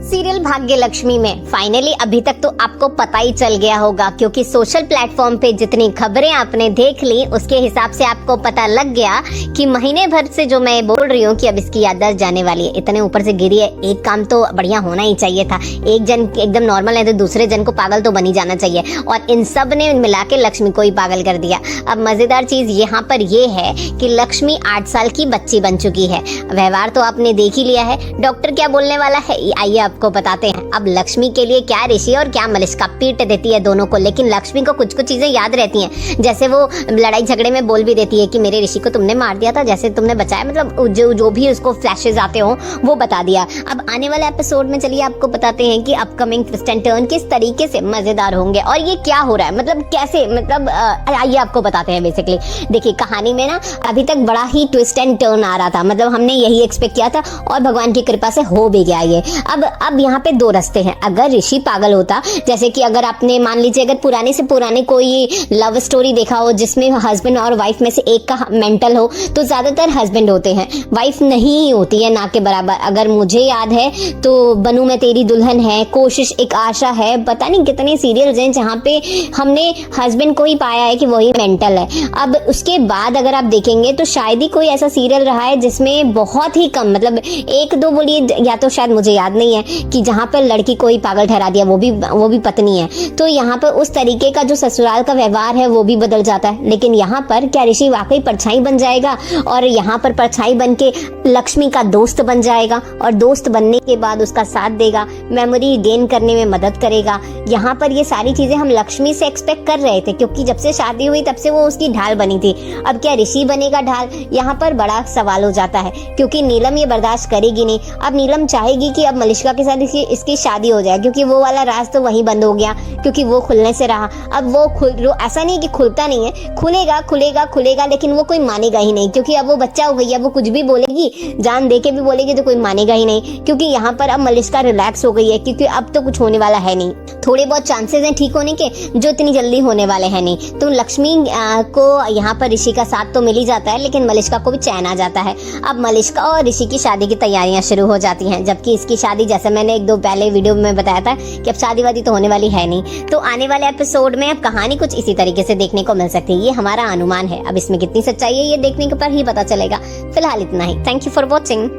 Serial भाग्य लक्ष्मी में finally अभी तक तो आपको पता ही चल गया होगा, क्योंकि सोशल प्लेटफॉर्म पे जितनी खबरें आपने देख ली उसके हिसाब से आपको पता लग गया कि महीने भर से जो मैं बोल रही हूँ कि अब इसकी याददाश्त जाने वाली है, इतने ऊपर से गिरी है। एक काम तो बढ़िया होना ही चाहिए था, एक जन एकदम नॉर्मल है तो दूसरे जन को पागल तो बनी जाना चाहिए, और इन सब ने मिला के लक्ष्मी को ही पागल कर दिया। अब मजेदार चीज यहाँ पर ये है कि लक्ष्मी 8 साल की बच्ची बन चुकी है। व्यवहार तो आपने देख ही लिया है, डॉक्टर क्या बोलने वाला है आइए आपको बताते हैं। अब लक्ष्मी के लिए क्या ऋषि और क्या मलिष्का पीट देती है दोनों को, लेकिन लक्ष्मी को कुछ कुछ चीजें याद रहती हैं। जैसे वो लड़ाई झगड़े में बोल भी देती है कि मेरे ऋषि को तुमने मार दिया था, जैसे तुमने बचाया, मतलब जो भी उसको फ्लैशेस आते हो वो बता दिया। अब आने वाले एपिसोड में चलिए आपको बताते हैं कि अपकमिंग ट्विस्ट एंड टर्न किस तरीके से मजेदार होंगे और ये क्या हो रहा है, मतलब कैसे, मतलब आइए आपको बताते हैं। बेसिकली देखिए कहानी में ना अभी तक बड़ा ही ट्विस्ट एंड टर्न आ रहा था, मतलब हमने यही एक्सपेक्ट किया था और भगवान की कृपा से हो भी गया ये। अब यहाँ पे दो रास्ते हैं। अगर ऋषि पागल होता, जैसे कि अगर आपने मान लीजिए अगर पुराने से पुराने कोई लव स्टोरी देखा हो जिसमें हस्बैंड और वाइफ में से एक का मेंटल हो, तो ज्यादातर हस्बैंड होते हैं, वाइफ नहीं होती है ना के बराबर। अगर मुझे याद है तो बनू मैं तेरी दुल्हन है, कोशिश एक आशा है, पता नहीं कितने सीरियल्स हैं जहाँ पे हमने हस्बैंड को ही पाया है कि वही मेंटल है। अब उसके बाद अगर आप देखेंगे तो शायद ही कोई ऐसा सीरियल रहा है जिसमें बहुत ही कम, मतलब एक दो बोलिए, या तो शायद मुझे याद नहीं है कि जहाँ पर लड़की को ही पागल ठहरा दिया, वो भी पत्नी है। तो यहाँ पर उस तरीके का जो ससुराल का व्यवहार है वो भी बदल जाता है। लेकिन यहाँ पर क्या ऋषि वाकई परछाई बन जाएगा और यहाँ पर परछाई बन के लक्ष्मी का दोस्त बन जाएगा, और दोस्त बनने के बाद उसका साथ देगा, मेमोरी गेन करने में मदद करेगा। यहाँ पर ये सारी चीजें हम लक्ष्मी से एक्सपेक्ट कर रहे थे, क्योंकि जब से शादी हुई तब से वो उसकी ढाल बनी थी। अब क्या ऋषि बनेगा ढाल, यहाँ पर बड़ा सवाल हो जाता है, क्योंकि नीलम ये बर्दाश्त करेगी नहीं। अब नीलम चाहेगी कि अब मलिष्का के साथ इसकी शादी हो जाए, क्योंकि वो वाला राज तो वहीं बंद हो गया, क्योंकि वो खुलने से रहा। अब वो ऐसा नहीं कि खुलता नहीं है, खुलेगा खुलेगा खुलेगा, लेकिन वो कोई मानेगा ही नहीं, क्योंकि अब वो बच्चा हो गई है। वो कुछ भी बोलेगी, जान दे के भी बोलेगी तो कोई मानेगा ही नहीं, क्योंकि यहाँ पर अब मलिष्का रिलैक्स हो गई है, क्योंकि अब तो कुछ होने वाला है नहीं। थोड़े बहुत चांसेस हैं ठीक होने के, जो इतनी जल्दी होने वाले हैं नहीं। तो लक्ष्मी को यहाँ पर ऋषि का साथ तो मिल ही जाता है, लेकिन मलिष्का को भी चैन आ जाता है। अब मलिष्का और ऋषि की शादी की तैयारियां शुरू हो जाती हैं, जबकि इसकी शादी, जैसे मैंने एक दो पहले वीडियो में बताया था कि अब शादी वादी तो होने वाली है नहीं। तो आने वाले एपिसोड में अब कहानी कुछ इसी तरीके से देखने को मिल सकती है, ये हमारा अनुमान है। अब इसमें कितनी सच्चाई है ये देखने के पर ही पता चलेगा। फिलहाल इतना ही। Thank you for watching.